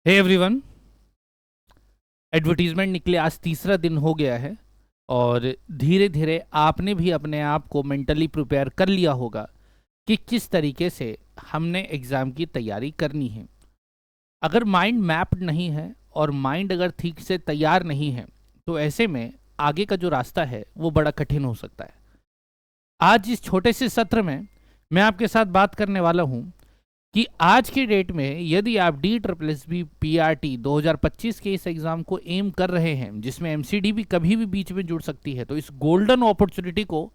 Hey everyone, advertisement निकले आज तीसरा दिन हो गया है और धीरे धीरे आपने भी अपने आप को मेंटली प्रिपेयर कर लिया होगा कि किस तरीके से हमने एग्ज़ाम की तैयारी करनी है। अगर माइंड मैप्ड नहीं है और माइंड अगर ठीक से तैयार नहीं है तो ऐसे में आगे का जो रास्ता है वो बड़ा कठिन हो सकता है। आज इस छोटे से सत्र में मैं आपके साथ बात करने वाला हूँ कि आज के डेट में यदि आप DSSB PRT 2025 के इस एग्ज़ाम को एम कर रहे हैं जिसमें MCD भी कभी भी बीच में जुड़ सकती है, तो इस गोल्डन अपॉर्चुनिटी को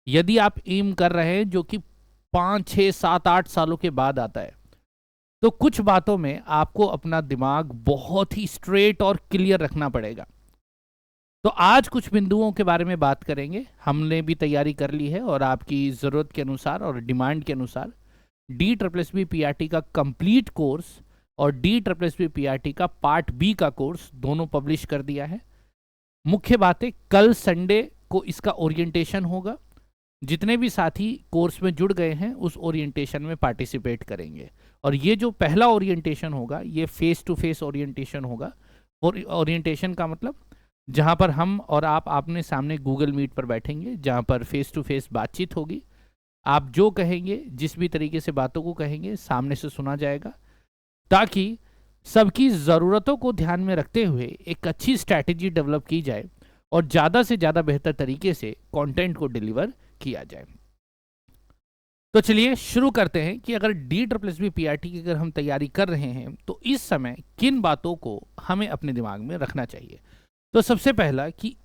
यदि आप एम कर रहे हैं जो कि 5, 6, 7, 8 सालों के बाद आता है, तो कुछ बातों में आपको अपना दिमाग बहुत ही स्ट्रेट और क्लियर रखना पड़ेगा। तो आज कुछ बिंदुओं के बारे में बात करेंगे। हमने भी तैयारी कर ली है और आपकी ज़रूरत के अनुसार और डिमांड के अनुसार DSSB PRT का कंप्लीट कोर्स और DSSB PRT का पार्ट बी का कोर्स दोनों पब्लिश कर दिया है। मुख्य बातें, कल संडे को इसका ओरिएंटेशन होगा। जितने भी साथी कोर्स में जुड़ गए हैं उस ओरिएंटेशन में पार्टिसिपेट करेंगे और ये जो पहला ओरिएंटेशन होगा ये फेस टू फेस ओरिएंटेशन होगा। और ओरिएंटेशन का मतलब जहाँ पर हम और आप आमने सामने गूगल मीट पर बैठेंगे, जहाँ पर फेस टू फेस बातचीत होगी। आप जो कहेंगे, जिस भी तरीके से बातों को कहेंगे, सामने से सुना जाएगा ताकि सबकी ज़रूरतों को ध्यान में रखते हुए एक अच्छी स्ट्रैटेजी डेवलप की जाए और ज़्यादा से ज़्यादा बेहतर तरीके से कंटेंट को डिलीवर किया जाए। तो चलिए शुरू करते हैं कि अगर DSSB PRT की अगर हम तैयारी कर रहे हैं तो इस समय किन बातों को हमें अपने दिमाग में रखना चाहिए। तो सबसे पहला कि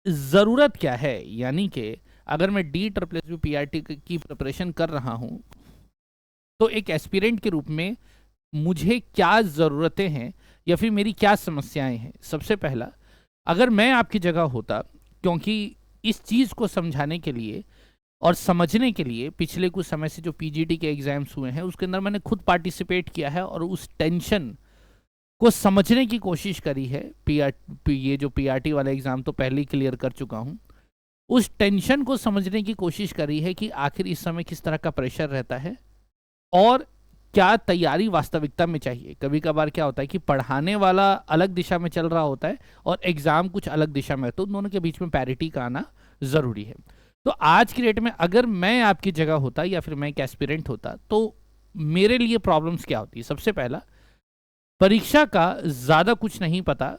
ज़रूरत क्या है, यानी कि अगर मैं DSSB PRT की प्रिपरेशन कर रहा हूँ तो एक एस्पिरेंट के रूप में मुझे क्या ज़रूरतें हैं या फिर मेरी क्या समस्याएं हैं। सबसे पहला, अगर मैं आपकी जगह होता, क्योंकि इस चीज़ को समझाने के लिए और समझने के लिए पिछले कुछ समय से जो PGT के एग्ज़ाम्स हुए हैं उसके अंदर मैंने खुद पार्टिसिपेट किया है और उस टेंशन को समझने की कोशिश करी है। ये जो PRT वाला एग्ज़ाम तो पहले ही क्लियर कर चुका हूँ। उस टेंशन को समझने की कोशिश करी है कि आखिर इस समय किस तरह का प्रेशर रहता है और क्या तैयारी वास्तविकता में चाहिए। कभी कभार क्या होता है कि पढ़ाने वाला अलग दिशा में चल रहा होता है और एग्जाम कुछ अलग दिशा में, तो दोनों के बीच में पैरिटी का आना ज़रूरी है। तो आज की डेट में अगर मैं आपकी जगह होता या फिर मैं एक एस्पिरेंट होता तो मेरे लिए प्रॉब्लम्स क्या होती। सबसे पहला, परीक्षा का ज़्यादा कुछ नहीं पता।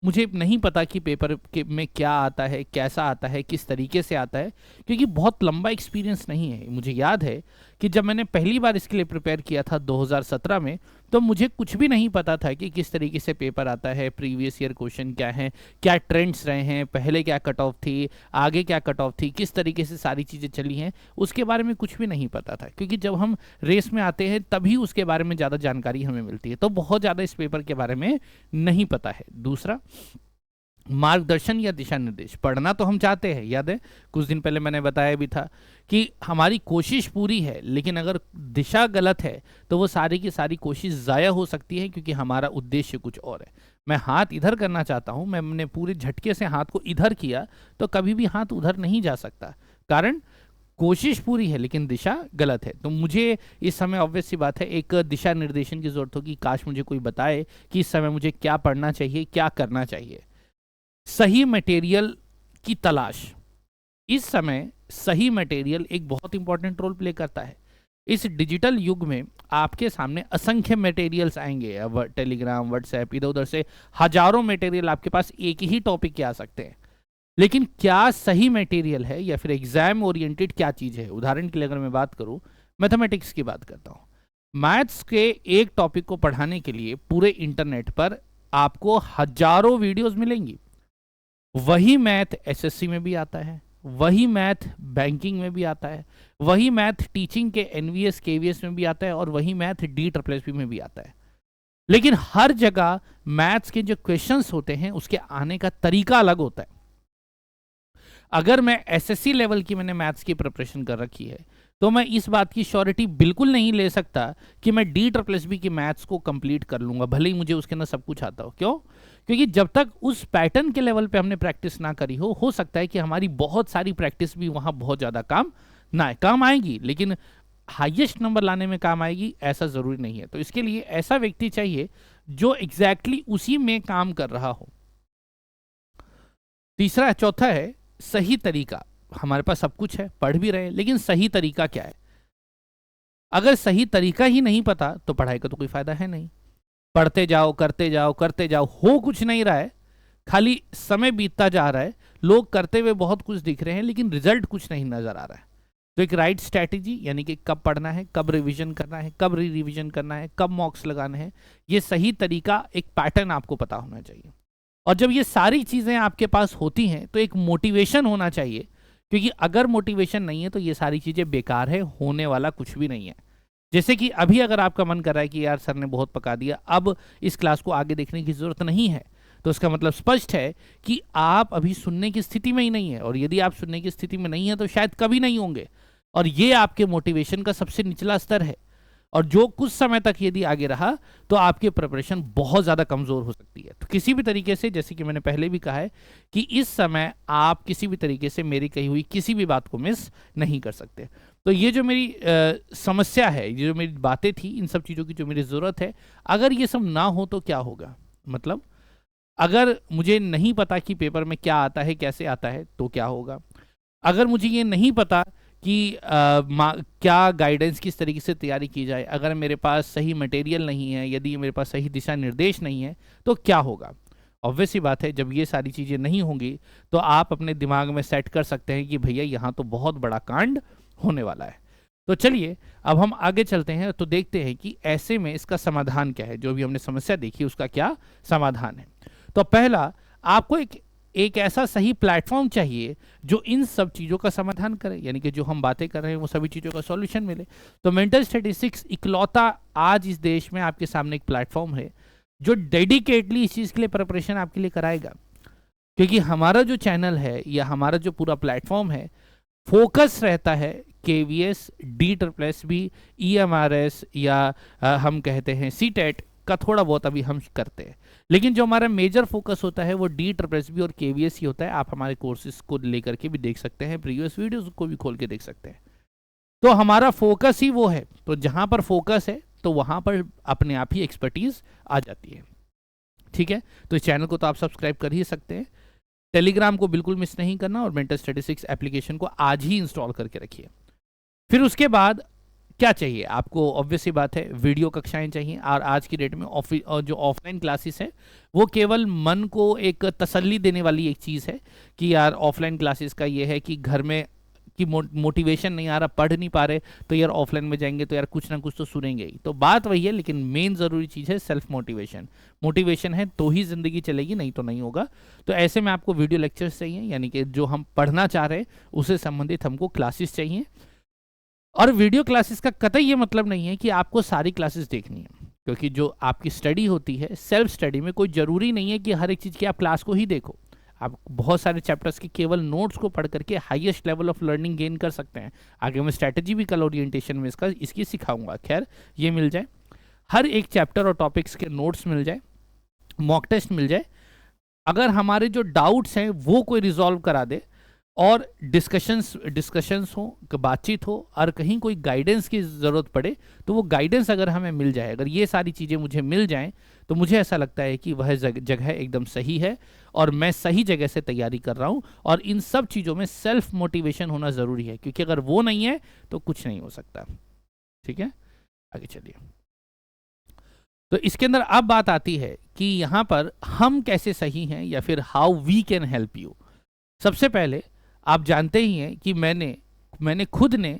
मुझे नहीं पता कि पेपर के में क्या आता है, कैसा आता है, किस तरीके से आता है, क्योंकि बहुत लंबा एक्सपीरियंस नहीं है। मुझे याद है कि जब मैंने पहली बार इसके लिए प्रिपेयर किया था 2017 में, तो मुझे कुछ भी नहीं पता था कि किस तरीके से पेपर आता है, प्रीवियस ईयर क्वेश्चन क्या है, क्या ट्रेंड्स रहे हैं, पहले क्या कट ऑफ थी, आगे क्या कट ऑफ थी, किस तरीके से सारी चीज़ें चली हैं, उसके बारे में कुछ भी नहीं पता था। क्योंकि जब हम रेस में आते हैं तभी उसके बारे में ज़्यादा जानकारी हमें मिलती है, तो बहुत ज़्यादा इस पेपर के बारे में नहीं पता है। दूसरा, मार्गदर्शन या दिशा निर्देश। पढ़ना तो हम चाहते हैं, याद है कुछ दिन पहले मैंने बताया भी था कि हमारी कोशिश पूरी है, लेकिन अगर दिशा गलत है तो वो सारी की सारी कोशिश ज़ाया हो सकती है, क्योंकि हमारा उद्देश्य कुछ और है। मैं हाथ इधर करना चाहता हूँ, मैंने पूरे झटके से हाथ को इधर किया तो कभी भी हाथ उधर नहीं जा सकता, कारण कोशिश पूरी है लेकिन दिशा गलत है। तो मुझे इस समय ऑब्वियस सी बात है एक दिशा निर्देशन की ज़रूरत होगी। काश मुझे कोई बताए कि इस समय मुझे क्या पढ़ना चाहिए, क्या करना चाहिए। सही मटेरियल की तलाश। इस समय सही मटेरियल एक बहुत इंपॉर्टेंट रोल प्ले करता है। इस डिजिटल युग में आपके सामने असंख्य मटेरियल्स आएंगे, टेलीग्राम, व्हाट्सएप, इधर उधर से हजारों मटेरियल आपके पास एक ही टॉपिक के आ सकते हैं, लेकिन क्या सही मटेरियल है या फिर एग्जाम ओरिएंटेड क्या चीज़ है। उदाहरण के लिए अगर मैं बात करूं, मैथमेटिक्स की बात करता हूं, मैथ्स के एक टॉपिक को पढ़ाने के लिए पूरे इंटरनेट पर आपको हजारों वीडियोस मिलेंगी। वही मैथ एसएससी में भी आता है, वही मैथ बैंकिंग में भी आता है, वही मैथ टीचिंग के एनवीएस केवीएस में भी आता है और वही मैथ DSSB में भी आता है। लेकिन हर जगह मैथ्स के जो क्वेश्चंस होते हैं उसके आने का तरीका अलग होता है। अगर मैं एसएससी लेवल की मैंने मैथ्स की प्रिपरेशन कर रखी है तो मैं इस बात की श्योरिटी बिल्कुल नहीं ले सकता कि मैं DSSB की मैथ्स को कंप्लीट कर लूंगा, भले ही मुझे उसके अंदर सब कुछ आता हो। क्यों? क्योंकि जब तक उस पैटर्न के लेवल पे हमने प्रैक्टिस ना करी हो सकता है कि हमारी बहुत सारी प्रैक्टिस भी वहाँ बहुत ज़्यादा काम ना आए। काम आएगी लेकिन हाईएस्ट नंबर लाने में काम आएगी ऐसा ज़रूरी नहीं है। तो इसके लिए ऐसा व्यक्ति चाहिए जो एग्जैक्टली उसी में काम कर रहा हो। तीसरा चौथा है सही तरीका। हमारे पास सब कुछ है, पढ़ भी रहे हैं, लेकिन सही तरीका क्या है? अगर सही तरीका ही नहीं पता तो पढ़ाई का तो कोई फायदा है नहीं। पढ़ते जाओ, करते जाओ, करते जाओ, हो कुछ नहीं रहा है, खाली समय बीतता जा रहा है, लोग करते हुए बहुत कुछ दिख रहे हैं लेकिन रिजल्ट कुछ नहीं नजर आ रहा है। तो एक राइट स्ट्रैटेजी, यानी कि कब पढ़ना है, कब रिवीजन करना है, कब रिवीजन करना है, कब मॉक्स लगाने हैं, ये सही तरीका, एक पैटर्न आपको पता होना चाहिए। और जब ये सारी चीज़ें आपके पास होती हैं तो एक मोटिवेशन होना चाहिए, क्योंकि अगर मोटिवेशन नहीं है तो ये सारी चीज़ें बेकार है, होने वाला कुछ भी नहीं है। जैसे कि अभी अगर आपका मन कर रहा है कि यार सर ने बहुत पका दिया, अब इस क्लास को आगे देखने की ज़रूरत नहीं है, तो इसका मतलब स्पष्ट है कि आप अभी सुनने की स्थिति में ही नहीं है, और यदि आप सुनने की स्थिति में नहीं है तो शायद कभी नहीं होंगे, और ये आपके मोटिवेशन का सबसे निचला स्तर है। और जो कुछ समय तक यदि आगे रहा तो आपकी प्रिपरेशन बहुत ज़्यादा कमज़ोर हो सकती है। तो किसी भी तरीके से, जैसे कि मैंने पहले भी कहा है, कि इस समय आप किसी भी तरीके से मेरी कही हुई किसी भी बात को मिस नहीं कर सकते। तो ये जो मेरी समस्या है, ये जो मेरी बातें थी, इन सब चीज़ों की जो मेरी ज़रूरत है, अगर ये सब ना हो तो क्या होगा? मतलब अगर मुझे नहीं पता कि पेपर में क्या आता है, कैसे आता है, तो क्या होगा? अगर मुझे ये नहीं पता कि क्या गाइडेंस किस तरीके से तैयारी की जाए, अगर मेरे पास सही मटेरियल नहीं है, यदि मेरे पास सही दिशा निर्देश नहीं है, तो क्या होगा? ऑब्वियस सी बात है, जब ये सारी चीज़ें नहीं होंगी तो आप अपने दिमाग में सेट कर सकते हैं कि भैया यहाँ तो बहुत बड़ा कांड होने वाला है। तो चलिए अब हम आगे चलते हैं, तो देखते हैं कि ऐसे में इसका समाधान क्या है, जो भी हमने समस्या देखी उसका क्या समाधान है। तो पहला, आपको एक ऐसा सही प्लेटफॉर्म चाहिए जो इन सब चीज़ों का समाधान करे, यानी कि जो हम बातें कर रहे हैं वो सभी चीज़ों का सॉल्यूशन मिले। तो मेंटल स्टैटिस्टिक्स इकलौता आज इस देश में आपके सामने एक प्लेटफॉर्म है जो डेडिकेटली इस चीज़ के लिए प्रिपरेशन आपके लिए कराएगा। क्योंकि हमारा जो चैनल है या हमारा जो पूरा प्लेटफॉर्म है, फोकस रहता है KVS, DSSB, EMRS या हम कहते हैं CTET का थोड़ा बहुत अभी हम करते हैं, लेकिन जो हमारा मेजर फोकस होता है वो DSSB और KVS ही होता है। आप हमारे कोर्सेज को लेकर के भी देख सकते हैं, प्रीवियस वीडियोस को भी खोल के देख सकते हैं। तो हमारा फोकस ही वो है, तो जहां पर फोकस है तो वहां पर अपने आप ही एक्सपर्टीज आ जाती है। ठीक है, तो इस चैनल को तो आप सब्सक्राइब कर ही सकते हैं, टेलीग्राम को बिल्कुल मिस नहीं करना, और मेंटल स्टैटिस्टिक्स एप्लीकेशन को आज ही इंस्टॉल करके रखिए। फिर उसके बाद क्या चाहिए आपको? ऑब्वियस सी बात है, वीडियो कक्षाएं चाहिए। और आज की डेट में जो ऑफलाइन क्लासेस है वो केवल मन को एक तसल्ली देने वाली एक चीज़ है कि यार ऑफलाइन क्लासेस का ये है कि घर में कि मोटिवेशन नहीं आ रहा, पढ़ नहीं पा रहे, तो यार ऑफलाइन में जाएंगे तो यार कुछ ना कुछ तो सुनेंगे ही। तो बात वही है, लेकिन मेन ज़रूरी चीज़ है सेल्फ मोटिवेशन। मोटिवेशन है तो ही ज़िंदगी चलेगी, नहीं तो नहीं होगा। तो ऐसे में आपको वीडियो लेक्चर्स चाहिए, यानी कि जो हम पढ़ना चाह रहे हैं उससे संबंधित हमको क्लासेस चाहिए। और वीडियो क्लासेस का कतई ये मतलब नहीं है कि आपको सारी क्लासेस देखनी है, क्योंकि जो आपकी स्टडी होती है, सेल्फ स्टडी में कोई ज़रूरी नहीं है कि हर एक चीज़ की आप क्लास को ही देखो। आप बहुत सारे चैप्टर्स के केवल नोट्स को पढ़ करके highest level of learning gain कर सकते हैं। आगे मैं स्ट्रैटेजी भी कल ओरिएंटेशन में इसकी सिखाऊंगा। खैर, ये मिल जाए, हर एक चैप्टर और टॉपिक्स के नोट्स मिल जाए, मॉक टेस्ट मिल जाए, अगर हमारे जो डाउट्स हैं वो कोई रिजॉल्व करा दे, और डिस्कशंस हो, बातचीत हो, और कहीं कोई गाइडेंस की ज़रूरत पड़े तो वो गाइडेंस अगर हमें मिल जाए, अगर ये सारी चीज़ें मुझे मिल जाएं, तो मुझे ऐसा लगता है कि वह जगह एकदम सही है और मैं सही जगह से तैयारी कर रहा हूँ। और इन सब चीज़ों में सेल्फ मोटिवेशन होना ज़रूरी है, क्योंकि अगर वो नहीं है तो कुछ नहीं हो सकता। ठीक है, आगे चलिए। तो इसके अंदर अब बात आती है कि यहाँ पर हम कैसे सही हैं, या फिर how we can help you. सबसे पहले आप जानते ही हैं कि मैंने खुद ने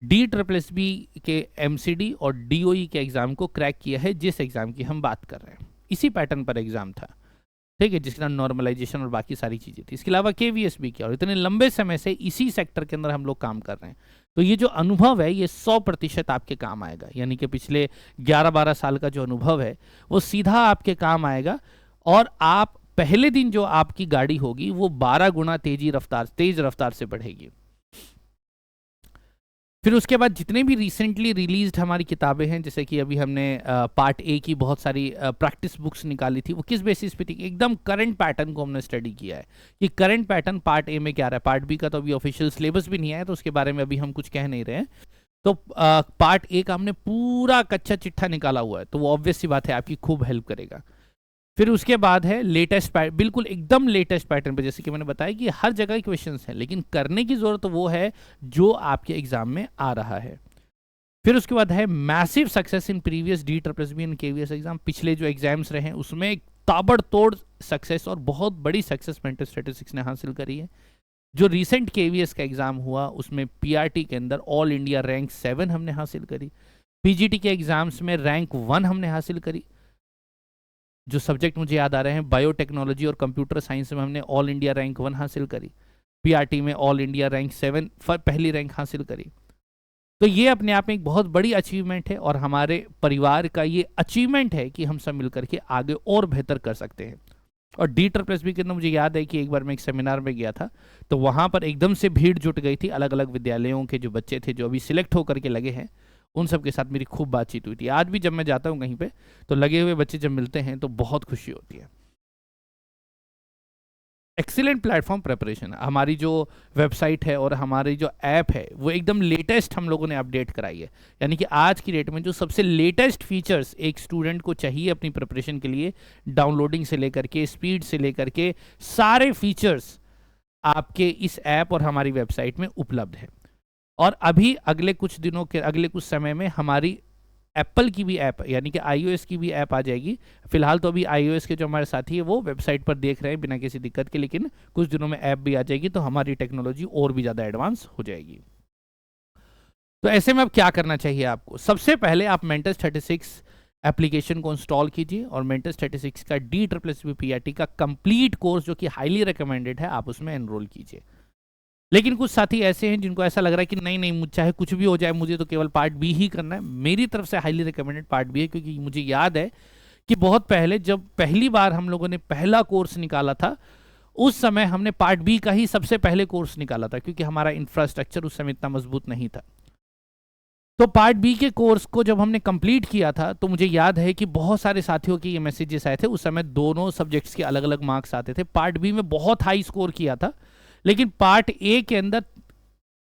DSSB के MCD और DOE के एग्ज़ाम को क्रैक किया है, जिस एग्ज़ाम की हम बात कर रहे हैं। इसी पैटर्न पर एग्ज़ाम था, ठीक है, जिसके नाम नॉर्मलाइजेशन और बाकी सारी चीज़ें थी। इसके अलावा KVS भी किया, और इतने लंबे समय से इसी सेक्टर के अंदर हम लोग काम कर रहे हैं। तो ये जो अनुभव है ये 100% आपके काम आएगा, यानी कि पिछले 11-12 साल का जो अनुभव है वो सीधा आपके काम आएगा। और आप पहले दिन जो आपकी गाड़ी होगी वो 12 गुना तेज रफ्तार से बढ़ेगी। फिर उसके बाद जितने भी रिसेंटली रिलीज्ड हमारी किताबें हैं, जैसे कि अभी हमने पार्ट A की बहुत सारी प्रैक्टिस बुक्स निकाली थी, वो किस बेसिस पे थी? एकदम करंट पैटर्न को हमने स्टडी किया है कि करंट पैटर्न पार्ट A में क्या रहा है। पार्ट B का तो अभी ऑफिशियल सिलेबस भी नहीं आया, तो उसके बारे में अभी हम कुछ कह नहीं रहे हैं। तो पार्ट ए का हमने पूरा कच्चा चिट्ठा निकाला हुआ है, तो वो ऑब्वियस सी बात है आपकी खूब हेल्प करेगा। फिर उसके बाद है लेटेस्ट, बिल्कुल एकदम लेटेस्ट पैटर्न पे, जैसे कि मैंने बताया कि हर जगह क्वेश्चंस हैं, लेकिन करने की जरूरत वो है जो आपके एग्जाम में आ रहा है। फिर उसके बाद है massive success in previous DSSB and KVS exam. पिछले जो एग्जाम्स रहे हैं उसमें ताबड़तोड़ सक्सेस और बहुत बड़ी सक्सेस मेंटल स्टैटिस्टिक्स ने हासिल करी है। जो रिसेंट KVS का एग्जाम हुआ उसमें PRT के अंदर ऑल इंडिया रैंक 7 हमने हासिल करी। PGT के एग्जाम्स में रैंक 1 हमने हासिल करी। जो सब्जेक्ट मुझे याद आ रहे हैं, बायोटेक्नोलॉजी और कंप्यूटर साइंस में हमने ऑल इंडिया रैंक 1 हासिल करी। PRT में ऑल इंडिया रैंक 7 पहली रैंक हासिल करी। तो ये अपने आप में एक बहुत बड़ी अचीवमेंट है और हमारे परिवार का ये अचीवमेंट है कि हम सब मिलकर के आगे और बेहतर कर सकते हैं। और DSSB के अंदर मुझे याद है कि एक बार मैं एक सेमिनार में गया था, तो वहाँ पर एकदम से भीड़ जुट गई थी। अलग अलग विद्यालयों के जो बच्चे थे जो अभी सिलेक्ट होकर के लगे हैं, उन सब के साथ मेरी खूब बातचीत हुई थी। आज भी जब मैं जाता हूँ कहीं पे, तो लगे हुए बच्चे जब मिलते हैं तो बहुत खुशी होती है। एक्सीलेंट प्लेटफॉर्म प्रिपरेशन, हमारी जो वेबसाइट है और हमारी जो ऐप है वो एकदम लेटेस्ट हम लोगों ने अपडेट कराई है। यानी कि आज की डेट में जो सबसे लेटेस्ट फीचर्स एक स्टूडेंट को चाहिए अपनी प्रिपरेशन के लिए, डाउनलोडिंग से लेकर के स्पीड से लेकर के सारे फीचर्स आपके इस ऐप और हमारी वेबसाइट में उपलब्ध है। और अभी अगले कुछ दिनों के, अगले कुछ समय में हमारी एप्पल की भी ऐप यानी कि iOS की भी ऐप आ जाएगी। फिलहाल तो अभी iOS के जो हमारे साथी है वो वेबसाइट पर देख रहे हैं बिना किसी दिक्कत के, लेकिन कुछ दिनों में ऐप भी आ जाएगी तो हमारी टेक्नोलॉजी और भी ज़्यादा एडवांस हो जाएगी। तो ऐसे में अब क्या करना चाहिए आपको? सबसे पहले आप मेंटल स्टैटिस्टिक्स एप्लीकेशन को इंस्टॉल कीजिए और मेंटल स्टैटिस्टिक्स का DSSB PRT का कंप्लीट कोर्स जो कि हाईली रिकमेंडेड है, आप उसमें एनरोल कीजिए। लेकिन कुछ साथी ऐसे हैं जिनको ऐसा लग रहा है कि नहीं नहीं, चाहे कुछ भी हो जाए, मुझे तो केवल पार्ट बी ही करना है। मेरी तरफ से हाईली रिकमेंडेड पार्ट बी है, क्योंकि मुझे याद है कि बहुत पहले जब पहली बार हम लोगों ने पहला कोर्स निकाला था, उस समय हमने पार्ट बी का ही सबसे पहले कोर्स निकाला था, क्योंकि हमारा इंफ्रास्ट्रक्चर उस समय इतना मजबूत नहीं था। तो पार्ट बी के कोर्स को जब हमने कंप्लीट किया था तो मुझे याद है कि बहुत सारे साथियों के ये मैसेजेस आए थे। उस समय दोनों सब्जेक्ट्स के अलग अलग मार्क्स आते थे। पार्ट बी में बहुत हाई स्कोर किया था, लेकिन पार्ट ए के अंदर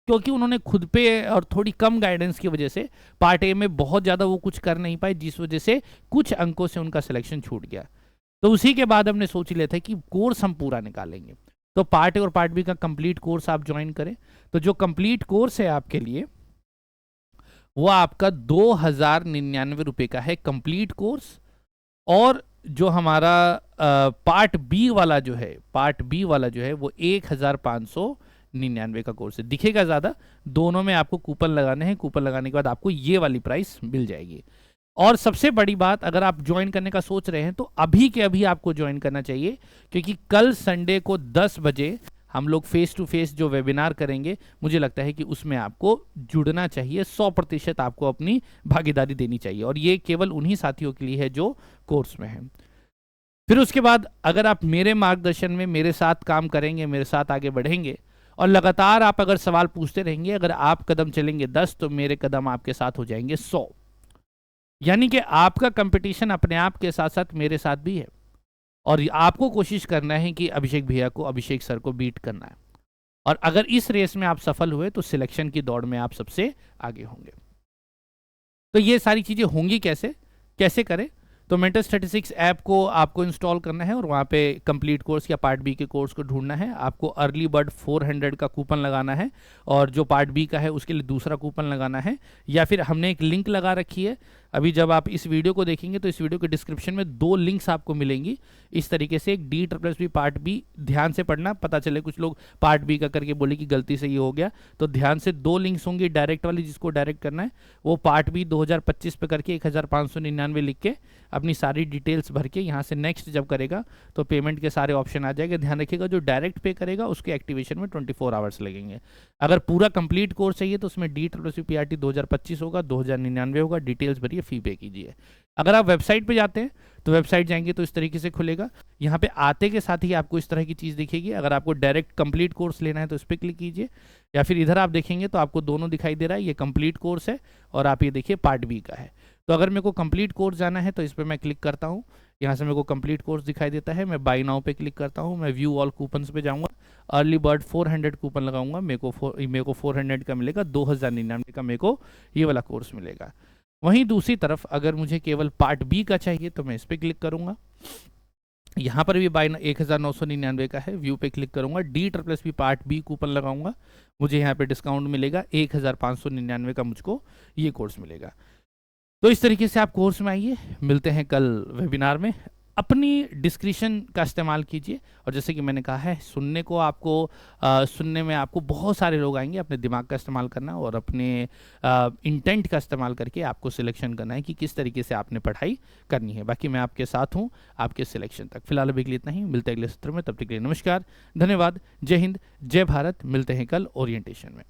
क्योंकि उन्होंने खुद पे और थोड़ी कम गाइडेंस की वजह से पार्ट ए में बहुत ज़्यादा वो कुछ कर नहीं पाए, जिस वजह से कुछ अंकों से उनका सिलेक्शन छूट गया। तो उसी के बाद हमने सोच लिया था कि कोर्स हम पूरा निकालेंगे। तो पार्ट ए और पार्ट बी का कंप्लीट कोर्स आप ज्वाइन करें। तो जो कंप्लीट कोर्स है आपके लिए वो आपका 2099 रुपये का है कंप्लीट कोर्स। और जो हमारा पार्ट बी वाला जो है, वो 1599 का कोर्स है। दिखेगा ज़्यादा, दोनों में आपको कूपन लगाने हैं। कूपन लगाने के बाद आपको ये वाली प्राइस मिल जाएगी। और सबसे बड़ी बात, अगर आप ज्वाइन करने का सोच रहे हैं तो अभी के अभी आपको ज्वाइन करना चाहिए, क्योंकि कल संडे को 10 बजे हम लोग फेस टू फेस जो वेबिनार करेंगे, मुझे लगता है कि उसमें आपको जुड़ना चाहिए। 100% आपको अपनी भागीदारी देनी चाहिए, और ये केवल उन्हीं साथियों के लिए है जो कोर्स में हैं। फिर उसके बाद अगर आप मेरे मार्गदर्शन में मेरे साथ काम करेंगे, मेरे साथ आगे बढ़ेंगे और लगातार आप अगर सवाल पूछते रहेंगे, अगर आप कदम चलेंगे 10 तो मेरे कदम आपके साथ हो जाएंगे 100। यानी कि आपका कंपटीशन अपने आप के साथ साथ मेरे साथ भी है, और आपको कोशिश करना है कि अभिषेक भैया को, अभिषेक सर को बीट करना है। और अगर इस रेस में आप सफल हुए तो सिलेक्शन की दौड़ में आप सबसे आगे होंगे। तो ये सारी चीज़ें होंगी कैसे करें? तो मेंटल स्टैटिस्टिक्स ऐप को आपको इंस्टॉल करना है और वहाँ पे कंप्लीट कोर्स या पार्ट बी के कोर्स को ढूंढना है। आपको अर्ली बर्ड 400 का कूपन लगाना है, और जो पार्ट बी का है उसके लिए दूसरा कूपन लगाना है। या फिर हमने एक लिंक लगा रखी है, अभी जब आप इस वीडियो को देखेंगे तो इस वीडियो के डिस्क्रिप्शन में 2 लिंक्स आपको मिलेंगी। इस तरीके से एक DSSB पार्ट बी, ध्यान से पढ़ना, पता चले कुछ लोग पार्ट बी का करके बोले कि गलती से ये हो गया, तो ध्यान से 2 लिंक्स होंगी। डायरेक्ट वाली जिसको डायरेक्ट करना है वो पार्ट बी 2025 पे करके 1599 लिख के अपनी सारी डिटेल्स भर के यहाँ से नेक्स्ट जब करेगा तो पेमेंट के सारे ऑप्शन आ जाएंगे। ध्यान रखिएगा, जो डायरेक्ट पे करेगा उसके एक्टिवेशन में 24 आवर्स लगेंगे। अगर पूरा कंप्लीट कोर्स चाहिए तो उसमें DSSB PRT 2025 होगा, 2099 होगा। डिटेल्स भरिए, फी पे कीजिए। अगर आप वेबसाइट पे जाते हैं तो वेबसाइट जाएंगे तो इस तरीके से खुलेगा। यहाँ पे आते के साथ ही आपको इस तरह की चीज़ दिखेगी। अगर आपको डायरेक्ट कंप्लीट कोर्स लेना है तो इस पर क्लिक कीजिए, या फिर इधर आप देखेंगे तो आपको दोनों दिखाई दे रहा है। ये कंप्लीट कोर्स है और आप ये देखिए पार्ट बी का है। तो अगर मेरे को कंप्लीट कोर्स जाना है तो इस पर मैं क्लिक करता हूँ। यहाँ से मेरे को कंप्लीट कोर्स दिखाई देता है। मैं बाय नाउ पे क्लिक करता हूँ, मैं व्यू ऑल कूपन्स पे जाऊँगा, अर्ली बर्ड 400 कूपन लगाऊंगा, मेरे को 400 का मिलेगा, 2099 का मेरे को ये वाला कोर्स मिलेगा। वहीं दूसरी तरफ अगर मुझे केवल पार्ट बी का चाहिए तो मैं इस पर क्लिक करूंगा, यहाँ पर भी बाय 1999 का है, व्यू पे क्लिक करूंगा, D++ पार्ट बी कूपन लगाऊंगा, मुझे यहाँ पे डिस्काउंट मिलेगा, 1599 का मुझको ये कोर्स मिलेगा। तो इस तरीके से आप कोर्स में आइए, मिलते हैं कल वेबिनार में। अपनी डिस्क्रिप्शन का इस्तेमाल कीजिए, और जैसे कि मैंने कहा है, सुनने में आपको बहुत सारे लोग आएंगे। अपने दिमाग का इस्तेमाल करना और अपने इंटेंट का इस्तेमाल करके आपको सिलेक्शन करना है कि किस तरीके से आपने पढ़ाई करनी है। बाकी मैं आपके साथ हूँ आपके सिलेक्शन तक। फिलहाल अभी के लिए इतना ही, मिलते हैं अगले सत्र में, तब तक के लिए नमस्कार, धन्यवाद, जय हिंद, जय भारत। मिलते हैं कल ओरिएंटेशन में।